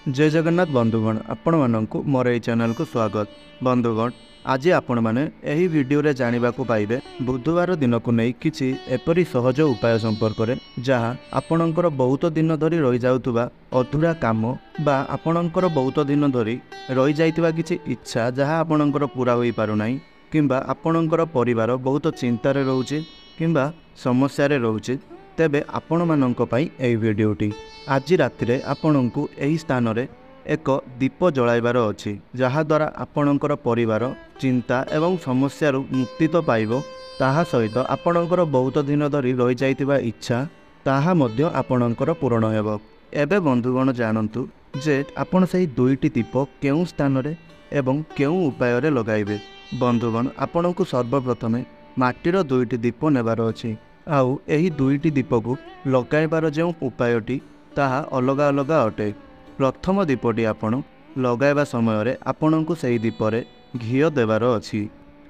जय जगन्नाथ बंधुगण आपण मानक मोर ये चैनल को स्वागत। बंधुगण आज आपण मैंने यही वीडियो रे जानिबा को पाइबे बुधवार दिन को नहीं किछि एपरी सहज उपाय संपर्क में जहाँ आपणकर बहुत दिन धरी रही जाउतबा अधूरा काम बा आपणकर बहुत दिन धरी रही जाइतबा किछि इच्छा जहाँ आपणकर पूरा होई पारु नाही किंबा आपणकर परिवार बहुत चिंतार रोचे किंबा समस्या रे रोचे तेबे आपण मानक पई एही वीडियोटी आज रातिरे आपणंकु एही स्थान रे एक दीप जलाइबार अछि जहाद्वारा आपणकर परिवार चिंता एवं समस्या मुक्ति तो पाइबो ताहा सहित आपणकर बहुत दिन धरी रही जाइतिबा इच्छा ताहा मध्य आपणकर पूर्ण हेबो। एबे बंधुगण जानंतु जे आपण सही दुईटी दीप केउ स्थान रे एवं केउ उपाय रे लगाइबे। बंधुगण आपणंकु सर्वप्रथमे माटीर दुईटी दीप नेबार अछि आउ एही दुईटी दीप को लगाइबार जो उपायटी ताहा अलगा अलगा अटे। प्रथम दीपटी आपण लगाइबा समय रे आपणंकु सही दीपरे घिओ देबार अछि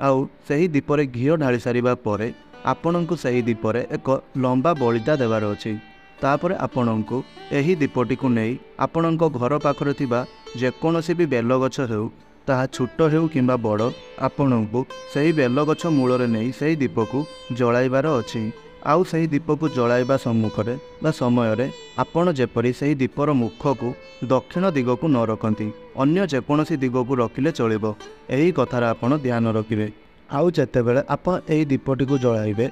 आउ सही दीपरे घिओ ढाली सारिबा परे आपणंकु सही दीपरे एक लंबा बलिता देबार अछि। तापरे आपणंकु एही दीपटी को नै आपणंको घर पाखरे थिबा जेकोनोसी भी बेल गछ हेउ ताहा छोट हेउ किंबा बड़ आपणंकु सही बेल गछ मूलरे नै सही दीपकु जलाइबार अछि। आउ सही दीप को जलाइबा सम्मुखरे बा समय रे आपण जेपरी सही दीपर मुख को दक्षिण दिग को न रखती अन्य जेकोसी दिग को रखिले चलिबो एही कथार आपण ध्यान रखिबे। आउ जेतेबेले आपण एही दीपटी को जलाइबे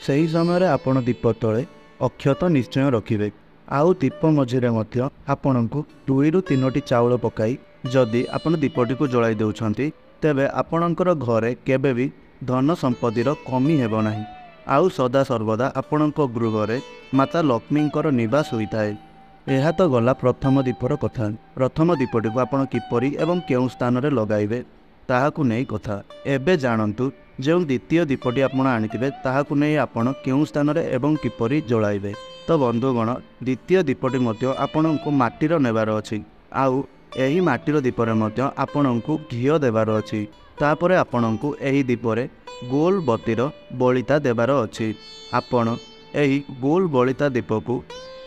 सही समय रे आपण दीप तळे अक्षत निश्चय रखिबे। आउ दीप मझिरे मध्य आपणंकु 2 ରୁ 3ଟି चाउल पकाई जदि आपण दीपटी को जलाई देउछंती तेबे आपणकर घरे केबे भी धन संपत्तिर कमी हेबो नाही। आउ सदा सर्वदा आपणक गृह माता लक्ष्मींकर निवास होता है। यह तो गला प्रथम दीपर कथा। प्रथम दीपटी को आपण किपरि एवं केउ स्थान रे लगाइबे ताहाकु नै कथा। एबे जानंतु जो द्वितीय दीपटी आपण आनिथिबे ताहाकु नै आपण केउ स्थान रे एवं किपरि जलाइबे। तो बंधुगण द्वितीय दीपटी मध्य आपणको माटीर नेबार अछि आउ एही माटीर दीपरे मध्य आपणको घिओ देबार अछि। तापरे आपणको एही दीपरे गोल बतीर बलिता देबार अछि। आपण एही गोल बलिता दीपकु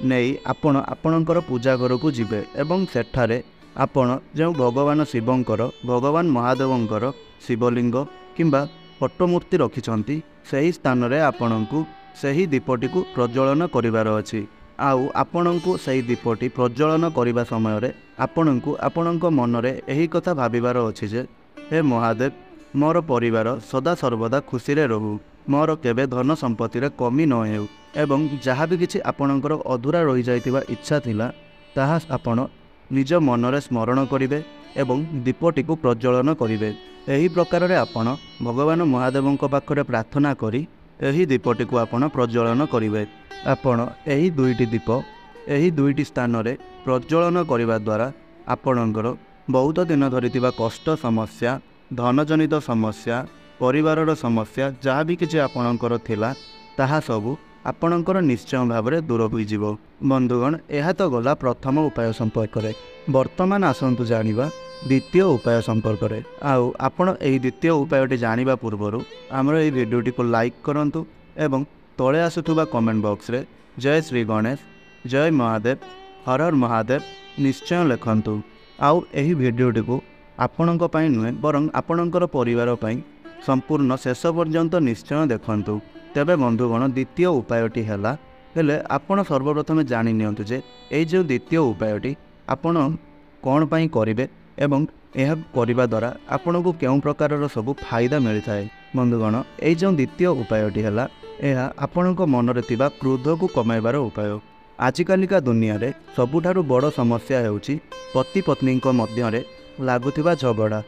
नहीं आपण आपणकर पूजा घर को जिबे एवं सेठारे आपण जो भगवान शिवंकर भगवान महादेवंकर शिवलिंग किंबा पट्टमूर्ति रखिछंती सही स्थान रे आपणको सही दीपटी को प्रज्वलन करिवार अछि। आउ आपणको सही दीपटी प्रज्वलन करिबा समय रे आपणको आपणक मन रे एही कथा भाबिबार अछि जे हे महादेव मोर परिवार सदा सर्वदा खुशी रे रहू मोर केबे धन संपत्ति रे कमी न हेउ एवं जहाँ भी किछि आपणकर अधूरा रही जाइतिबा इच्छा थिला ताहा आपण निज मन रे स्मरण करिवे एवं दीपटी को प्रज्वलन करिवे। एही प्रकार रे आपण भगवान महादेवंक पाखरे प्रार्थना करी एही दीपटी को आपण प्रज्वलन करिवे। आपण एही दुईटी दीप एही दुईटी स्थान रे प्रज्वलन करिबा द्वारा आपणकर बहुत दिन धरितिबा कष्ट समस्या धनजनित समस्या परिवार समस्या जहाँ भी किसी आपणकर थिला ताहा सबू आपणकर निश्चय भाव में दूर हो जिवो। बंधुगण यह तो गला प्रथम उपाय संपर्क में। वर्तमान आसंतु जानिबा द्वितीय उपाय संपर्क में। आउ आपण एही द्वितीय उपायटी जानिबा पूर्वरु हमर एही वीडियोटी को लाइक करंतु एवं तळे आसुथुबा कमेंट बॉक्स रे जय श्री गणेश जय महादेव हर हर महादेव निश्चय लिखंतु। आउ एही वीडियोटी को आपणक पई नुहे बरं आपणकर परिवार पई संपूर्ण शेष पर्यंत निश्चय देखंतु। तेबे बंधुगण द्वितीय उपायटी हैला हेले आपण सर्वप्रथम जानि नियंतु जे एई जो द्वितीय उपायटी आपण कोन पई करिवे एवं यह करिबा द्वारा आपणको केउ प्रकारर सब फायदा मिलता है। बंधुगण एई जो द्वितीय उपायटी हैला एहा आपणको मन रे थिबा क्रोध को कमाइबार उपाय। आजिकालिका दुनिया रे सबुठारु बड़ समस्या हेउची पति पत्नी मध्य रे लागुथिबा झगड़ा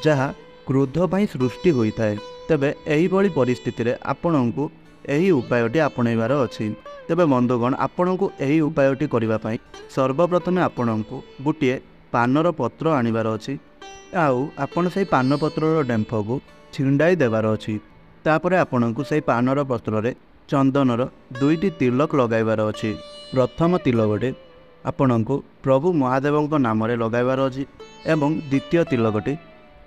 जहाँ क्रोध पई सृष्टि होता है। तेबे एही बड़ी परिस्थिति रे आपणको एही उपायटी आपणैबार अछि। तेबे बंधुगण आपणको एही उपायटी करिबा पई सर्वप्रथम आपणको गोटे पानर पत्र आनिबार अछि आउ आपण सेही पान पत्रर डेम्फ को छिंडाई देबार अछि। तापरे आपणको सेही पानर पत्र रे चंदनर 2टी तिलक लगाइबार अछि। प्रथम तिलकटे आपणको प्रभु महादेवंक नाम रे लगाइबार अछि एवं द्वितीय तिलकटी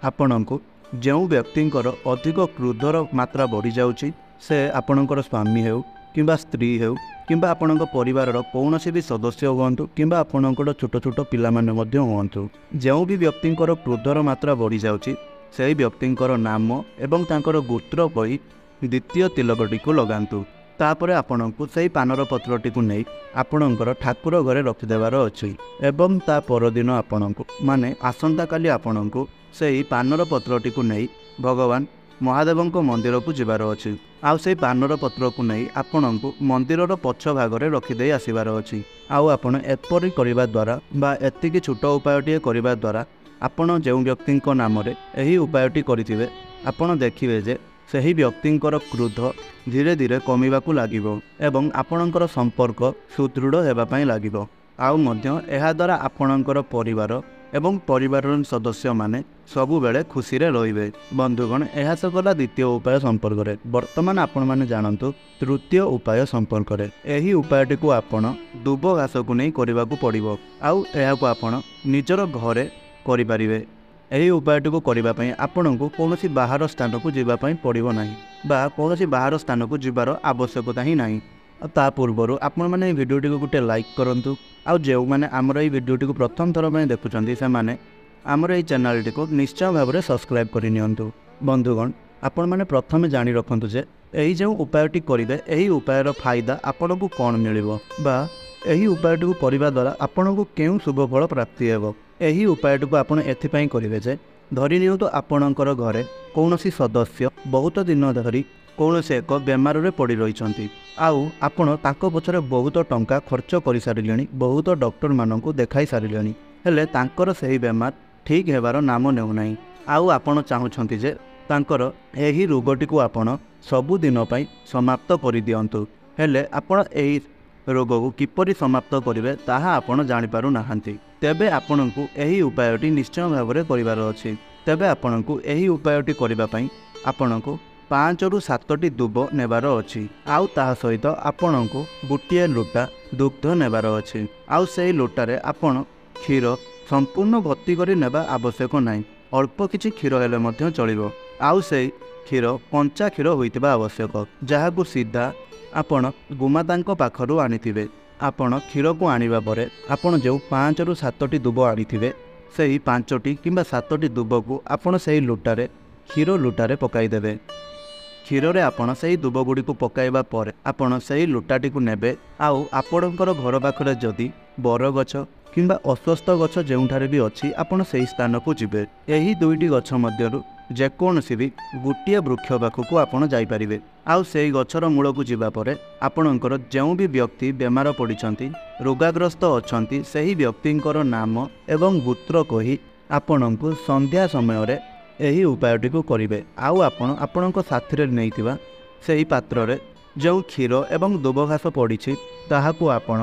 आपणको जो व्यक्तिंकर अधिक क्रोधर मात्रा बढ़ी जाउची से आपणकर स्वामी हेउ किंबा स्त्री हेउ किंबा आपणक परिवारर कौनसी भी सदस्य हुअन्तु किंबा आपणकर छोट छोट पिलामाने मध्य हुअन्तु ଯେଉଁ भी व्यक्तिंकर क्रोधर मात्रा बढ़ी जाउछि ସେହି ବ୍ୟକ୍ତିଙ୍କର ନାମ ଏବଂ ତାଙ୍କର ଗୋତ୍ର କହି ଦ୍ୱିତୀୟ ତିଲକଟିକୁ ଲଗାନ୍ତୁ। ତାପରେ ଆପଣଙ୍କୁ ସେହି ପାନର ପତ୍ରଟିକୁ ନେଇ ଆପଣଙ୍କର ଠାକୁର ଘରେ ରଖିଦେବାର ଅଛି ଏବଂ ତା ପରଦିନ ଆପଣଙ୍କୁ ମାନେ ଆସନ୍ତାକାଲି ଆପଣଙ୍କୁ ସେହି ପାନର ପତ୍ରଟିକୁ ନେଇ ଭଗବାନ ମହାଦେବଙ୍କ ମନ୍ଦିରକୁ ଯିବାର ଅଛି। ଆଉ ସେହି ପାନର ପତ୍ରକୁ ନେଇ ଆପଣଙ୍କୁ ମନ୍ଦିରର ପଛ ଭାଗରେ ରଖିଦେଇ ଆସିବାର ଅଛି। ଆଉ ଆପଣ ଏପରି କରିବା ଦ୍ୱାରା ବା ଏତିକି ଛୋଟ ଉପାୟଟିଏ କରିବା ଦ୍ୱାରା ଆପଣ ଯେଉଁ ବ୍ୟକ୍ତିଙ୍କ ନାମରେ ଏହି ଉପାୟଟି କରିଥିବେ ଆପଣ ଦେଖିବେ ଯେ ସେହି ବ୍ୟକ୍ତିଙ୍କର କ୍ରୋଧ ଧୀରେ ଧୀରେ କମିବାକୁ ଲାଗିବ ଏବଂ ଆପଣଙ୍କର ସମ୍ପର୍କ ସୁଦୃଢ଼ ହେବା ପାଇଁ ଲାଗିବ। ଆଉ ମଧ୍ୟ ଏହାଦ୍ୱାରା ଆପଣଙ୍କର ପରିବାର ଏବଂ ପରିବାରର ସଦସ୍ୟମାନେ ସବୁବେଳେ ଖୁସିରେ ରହିବେ। ବନ୍ଧୁଗଣ, ଏହା ତ ଗଲା ଦ୍ୱିତୀୟ ଉପାୟ ସମ୍ପର୍କରେ। ବର୍ତ୍ତମାନ ଆପଣମାନେ ଜାଣନ୍ତୁ ତୃତୀୟ ଉପାୟ ସମ୍ପର୍କରେ। ଏହି ଉପାୟଟିକୁ ଆପଣ ଦୁବ ଘାସକୁ ନେଇ କରିବାକୁ ପଡ଼ିବ ଆଉ ଏହାକୁ ଆପଣ ନିଜର ଘରେ କରିପାରିବେ। ଏହି ଉପାୟଟିକୁ କରିବା ପାଇଁ ଆପଣଙ୍କୁ କୌଣସି ବାହାର ସ୍ଥାନକୁ ଯିବା ପାଇଁ ପଡ଼ିବ ନାହିଁ ବା କୌଣସି ବାହାର ସ୍ଥାନକୁ ଯିବାର ଆବଶ୍ୟକତା ହିଁ ନାହିଁ। ଆଉ ତା ପୂର୍ବରୁ ଆପଣମାନେ ଏହି ଭିଡ଼ିଓଟିକୁ ଗୋଟେ ଲାଇକ୍ କରନ୍ତୁ। ଆଉ ଯେଉଁମାନେ ଆମର ଏହି ଭିଡ଼ିଓଟିକୁ ପ୍ରଥମ ଥର ପାଇଁ ଦେଖୁଛନ୍ତି ସେମାନେ ଆମର ଏହି ଚ୍ୟାନେଲଟିକୁ ନିଶ୍ଚୟ ଭାବରେ ସବସ୍କ୍ରାଇବ୍ କରିନିଅନ୍ତୁ। ବନ୍ଧୁଗଣ, ଆପଣମାନେ ପ୍ରଥମେ ଜାଣି ରଖନ୍ତୁ ଯେ ଏହି ଯେଉଁ ଉପାୟଟି କରିବେ ଏହି ଉପାୟର ଫାଇଦା ଆପଣଙ୍କୁ କ'ଣ ମିଳିବ ବା ଏହି ଉପାୟଟିକୁ କରିବା ଦ୍ୱାରା ଆପଣଙ୍କୁ କେଉଁ ଶୁଭଫଳ ପ୍ରାପ୍ତି ହେବ। ଏହି ଉପାୟଟିକୁ ଆପଣ ଏଥିପାଇଁ କରିବେ ଯେ ଧରିନିଅନ୍ତୁ ଆପଣଙ୍କର ଘରେ କୌଣସି ସଦସ୍ୟ ବହୁତ ଦିନ ଧରି କୌଣସି ଏକ ବେମାରରେ ପଡ଼ି ରହିଛନ୍ତି ଆଉ ଆପଣ ତାଙ୍କ ପଛରେ ବହୁତ ଟଙ୍କା ଖର୍ଚ୍ଚ କରିସାରିଲେଣି, ବହୁତ ଡକ୍ଟରମାନଙ୍କୁ ଦେଖାଇ ସାରିଲେଣି, ହେଲେ ତାଙ୍କର ସେହି ବେମାର ଠିକ୍ ହେବାର ନାମ ନେଉନାହିଁ। ଆଉ ଆପଣ ଚାହୁଁଛନ୍ତି ଯେ ତାଙ୍କର ଏହି ରୋଗଟିକୁ ଆପଣ ସବୁଦିନ ପାଇଁ ସମାପ୍ତ କରିଦିଅନ୍ତୁ, ହେଲେ ଆପଣ ଏହି ରୋଗକୁ କିପରି ସମାପ୍ତ କରିବେ ତାହା ଆପଣ ଜାଣିପାରୁନାହାନ୍ତି। ତେବେ ଆପଣଙ୍କୁ ଏହି ଉପାୟଟି ନିଶ୍ଚୟ ଭାବରେ କରିବାର ଅଛି। ତେବେ ଆପଣଙ୍କୁ ଏହି ଉପାୟଟି କରିବା ପାଇଁ ଆପଣଙ୍କୁ 5ରୁ 7ଟି ଦୁବ ନେବାର ଅଛି ଆଉ ତାହା ସହିତ ଆପଣଙ୍କୁ ଗୋଟିଏ ଲୋଟା ଦୁଗ୍ଧ ନେବାର ଅଛି। ଆଉ ସେହି ଲୋଟାରେ ଆପଣ କ୍ଷୀର ସମ୍ପୂର୍ଣ୍ଣ ଭର୍ତ୍ତି କରି ନେବା ଆବଶ୍ୟକ ନାହିଁ, ଅଳ୍ପ କିଛି କ୍ଷୀର ହେଲେ ମଧ୍ୟ ଚଳିବ। ଆଉ ସେହି କ୍ଷୀର କଞ୍ଚା କ୍ଷୀର ହୋଇଥିବା ଆବଶ୍ୟକ, ଯାହାକୁ ସିଧା ଆପଣ ଗୋମାତାଙ୍କ ପାଖରୁ ଆଣିଥିବେ। ଆପଣ କ୍ଷୀରକୁ ଆଣିବା ପରେ ଆପଣ ଯେଉଁ 5ରୁ 7ଟି ଦୁବ ଆଣିଥିବେ ସେହି 5ଟି କିମ୍ବା 7ଟି ଦୁବକୁ ଆପଣ ସେହି ଲୋଟାରେ କ୍ଷୀର ଲୋଟାରେ ପକାଇଦେବେ। କ୍ଷୀରରେ ଆପଣ ସେହି ଦୁବ ଗୁଡ଼ିକୁ ପକାଇବା ପରେ ଆପଣ ସେହି ଲୋଟାଟିକୁ ନେବେ ଆଉ ଆପଣଙ୍କର ଘର ପାଖରେ ଯଦି ବରଗଛ କିମ୍ବା ଅଶ୍ୱସ୍ଥ ଗଛ ଯେଉଁଠାରେ ବି ଅଛି ଆପଣ ସେହି ସ୍ଥାନକୁ ଯିବେ। ଏହି ଦୁଇଟି ଗଛ ମଧ୍ୟରୁ ଯେକୌଣସି ବି ଗୋଟିଏ ବୃକ୍ଷ ପାଖକୁ ଆପଣ ଯାଇପାରିବେ। ଆଉ ସେହି ଗଛର ମୂଳକୁ ଯିବା ପରେ ଆପଣଙ୍କର ଯେଉଁ ବି ବ୍ୟକ୍ତି ବେମାର ପଡ଼ିଛନ୍ତି, ରୋଗାଗ୍ରସ୍ତ ଅଛନ୍ତି, ସେହି ବ୍ୟକ୍ତିଙ୍କର ନାମ ଏବଂ ଗୋତ୍ର କହି ଆପଣଙ୍କୁ ସନ୍ଧ୍ୟା ସମୟରେ ଏହି ଉପାୟଟିକୁ କରିବେ। ଆଉ ଆପଣ ଆପଣଙ୍କ ସାଥିରେ ନେଇଥିବା ସେହି ପାତ୍ରରେ ଯେଉଁ କ୍ଷୀର ଏବଂ ଦୁବଘାସ ପଡ଼ିଛି ତାହାକୁ ଆପଣ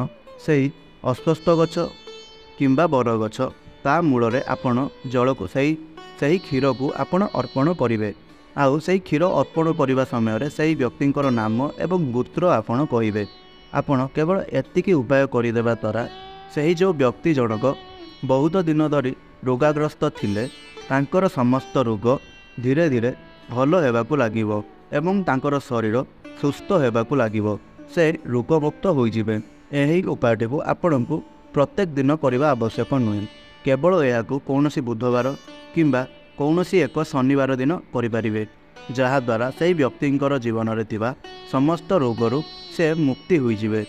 ସେହି ଅଶ୍ୱସ୍ଥ ଗଛ କିମ୍ବା ବରଗଛ ତା ମୂଳରେ ଆପଣ ଜଳକୁ ସେହି କ୍ଷୀରକୁ ଆପଣ ଅର୍ପଣ କରିବେ। ଆଉ ସେହି କ୍ଷୀର ଅର୍ପଣ କରିବା ସମୟରେ ସେହି ବ୍ୟକ୍ତିଙ୍କର ନାମ ଏବଂ ଗୋତ୍ର ଆପଣ କହିବେ। ଆପଣ କେବଳ ଏତିକି ଉପାୟ କରିଦେବା ଦ୍ୱାରା ସେହି ଯେଉଁ ବ୍ୟକ୍ତି ଜଣକ ବହୁତ ଦିନ ଧରି ରୋଗାଗ୍ରସ୍ତ ଥିଲେ ତାଙ୍କର ସମସ୍ତ ରୋଗ ଧୀରେ ଧୀରେ ଭଲ ହେବାକୁ ଲାଗିବ ଏବଂ ତାଙ୍କର ଶରୀର ସୁସ୍ଥ ହେବାକୁ ଲାଗିବ, ସେ ରୋଗମୁକ୍ତ ହୋଇଯିବେ। ଏହି ଉପାୟଟିକୁ ଆପଣଙ୍କୁ ପ୍ରତ୍ୟେକ ଦିନ କରିବା ଆବଶ୍ୟକ ନୁହେଁ, କେବଳ ଏହାକୁ କୌଣସି ବୁଧବାର କିମ୍ବା କୌଣସି ଏକ ଶନିବାର ଦିନ କରିପାରିବେ, ଯାହାଦ୍ୱାରା ସେହି ବ୍ୟକ୍ତିଙ୍କର ଜୀବନରେ ଥିବା ସମସ୍ତ ରୋଗରୁ ସେ ମୁକ୍ତି ହୋଇଯିବେ।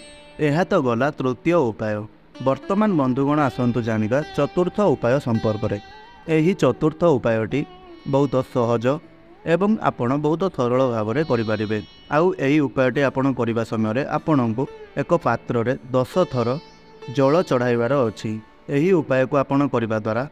ଏହା ତ ଗଲା ତୃତୀୟ ଉପାୟ। ବର୍ତ୍ତମାନ ବନ୍ଧୁଗଣ ଆସନ୍ତୁ ଜାଣିବା ଚତୁର୍ଥ ଉପାୟ ସମ୍ପର୍କରେ। ଏହି ଚତୁର୍ଥ ଉପାୟଟି ବହୁତ ସହଜ ଏବଂ ଆପଣ ବହୁତ ସରଳ ଭାବରେ କରିପାରିବେ। ଆଉ ଏହି ଉପାୟଟି ଆପଣ କରିବା ସମୟରେ ଆପଣଙ୍କୁ ଏକ ପାତ୍ରରେ 10 ଥର ଜଳ ଚଢ଼ାଇବାର ଅଛି। ଏହି ଉପାୟକୁ ଆପଣ କରିବା ଦ୍ୱାରା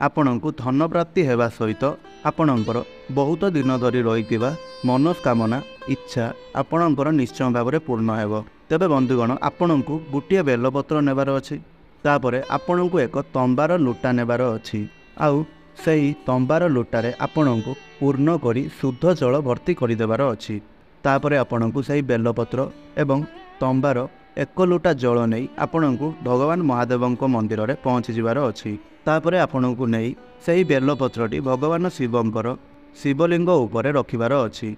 ଆପଣଙ୍କୁ ଧନପ୍ରାପ୍ତି ହେବା ସହିତ ଆପଣଙ୍କର ବହୁତ ଦିନ ଧରି ରହିଥିବା ମନସ୍କାମନା ଇଚ୍ଛା ଆପଣଙ୍କର ନିଶ୍ଚୟ ଭାବରେ ପୂର୍ଣ୍ଣ ହେବ। ତେବେ ବନ୍ଧୁଗଣ, ଆପଣଙ୍କୁ ଗୋଟିଏ ବେଲପତ୍ର ନେବାର ଅଛି, ତାପରେ ଆପଣଙ୍କୁ ଏକ ତମ୍ବାର ଲୋଟା ନେବାର ଅଛି ଆଉ ସେହି ତମ୍ବାର ଲୋଟାରେ ଆପଣଙ୍କୁ ପୂର୍ଣ୍ଣ କରି ଶୁଦ୍ଧ ଜଳ ଭର୍ତ୍ତି କରିଦେବାର ଅଛି। ତାପରେ ଆପଣଙ୍କୁ ସେହି ବେଲପତ୍ର ଏବଂ ତମ୍ବାର 1 ଲୋଟା ଜଳ ନେଇ ଆପଣଙ୍କୁ ଭଗବାନ ମହାଦେବଙ୍କ ମନ୍ଦିରରେ ପହଞ୍ଚିଯିବାର ଅଛି। ତାପରେ ଆପଣଙ୍କୁ ନେଇ ସେହି ବେଲପତ୍ରଟି ଭଗବାନ ଶିବଙ୍କର ଶିବଲିଙ୍ଗ ଉପରେ ରଖିବାର ଅଛି।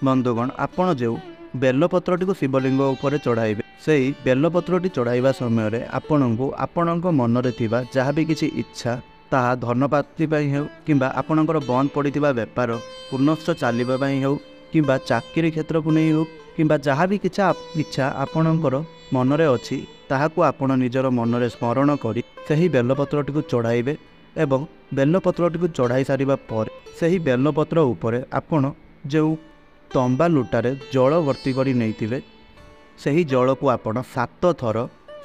ବନ୍ଧୁଗଣ, ଆପଣ ଯେଉଁ बेलपत्रटी को शिवलिंग उपर चढ़ाइबे। सेही बेलपत्रटी चढ़ाइबा समय आपणको आपणक मनरे थिबा जहाँ भी किछि इच्छा ताहा धनप्राप्ति हेउ किंबा आपणकर बंद पड़िथिबा व्यापार पुनश्च चलिबा पई हेउ किंबा चाकरी क्षेत्र को नहीं हो किंबा जहाँ भी किछा इच्छा आपणकर मनरे अछि ताहाकु आपण निजर मनरे स्मरण करी सही बेलपत्रटी को चढ़ाइबे। एवं बेलपत्रटी को चढ़ाई सारिबा पर सही बेलपत्र उपरे आपण जो तंबा लुटारे जल भर्ती करी नैथिबे सही जल को आपण 7 थर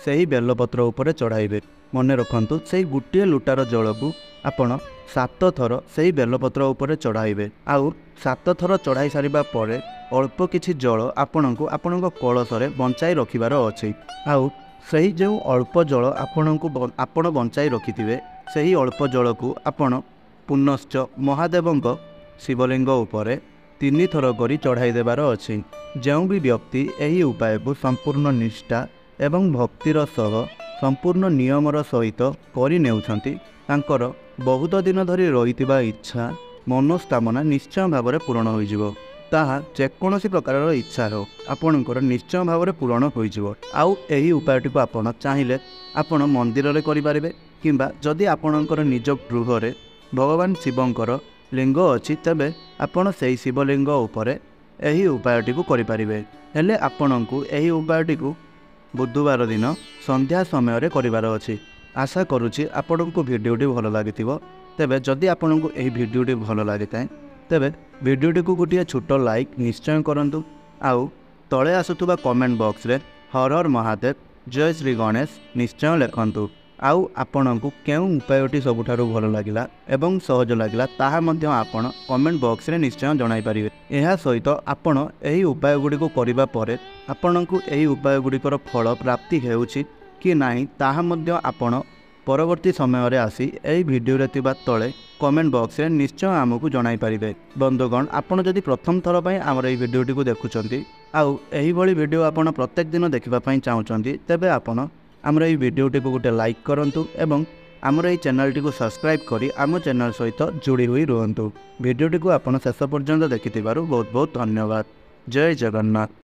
सही बेलपत्र उपरे चढ़ाइबे। मन रखंतु सही गोटे लुटार जल को आपण 7 थर सही बेलपत्र उपरे चढ़ाइबे। आउ 7 थर चढ़ाई सारिबा परे अल्प किछि जल आपणको आपणक कलशरे बंचाई रखिबार अछि। आउ सही जो अल्प जल आपणको आपण बंचाई रखिथिबे सही अल्प जल को आपण पुनश्च महादेवंक शिवलिंग उपरे 3 थर करी चढ़ाई देबार अछि। जो भी व्यक्ति एही उपाय को संपूर्ण निष्ठा एवं भक्तिर सह संपूर्ण नियमर सहित करि नेउछंती तांकर बहुत दिन धरी रहितिबा इच्छा मनोस्कामना निश्चय भाव में पूरण होइजिवो। ताहा जेकोसी प्रकार इच्छा हो आपणकर निश्चय भाव में पूरण होइजिवो। आउ एही उपायटी को आपण चाहिए आपण मंदिर रे करि पारिबे किंबा जदि आपणकर निज गृह रे भगवान शिवंकर लिंग अछि तबे आपण सेही शिवलिंग उपरे एही उपायटी को करि पारिबे। हेले आपणको एही उपायटी को बुधवार दिन संध्या समय रे करिवार अछि। आशा करुछि आपणको भिडियोटी भल लागिथिबो। तेबे जदि आपणको एही भिडियोटी भल लागिताए तेबे भिडियोटी को गोटे छोट लाइक निश्चय करंतु। आउ तळे आसुथुबा कमेंट बॉक्स रे हर हर महादेव जय श्री गणेश निश्चय लिखंतु। आउ आपणको केउं उपायटी सबुठारु भल लागिला एवं सहज लागिला ताहा मध्य आपण कमेंट बॉक्स रे निश्चय जणाई पारिबे। एहा सहित आपण एही उपाय गुडी को करिबा परे आपणको एही उपाय गुडीकर फल प्राप्ति हेउछि कि नाही ताहा मध्य आपण परवर्ती समय रे आसी एही वीडियो रे तिबा तळे कमेंट बॉक्स रे निश्चय आमको जणाई पारिबे। बंधुगण आपण जदि प्रथम थर पई हमर एही वीडियोटी को देखुचंती आउ एही भली वीडियो आपण प्रत्येक दिन देखिबा पई चाहुचंती तेबे आपण आमर एही वीडियोटी को गोटे लाइक करंतु एवं आमर एही चैनलटी को सब्सक्राइब करी आम चैनल सहित जोड़ी हुई रुहंतु। वीडियोटी को आपण शेष पर्यंत देखिथिबारु बहुत बहुत धन्यवाद। जय जगन्नाथ।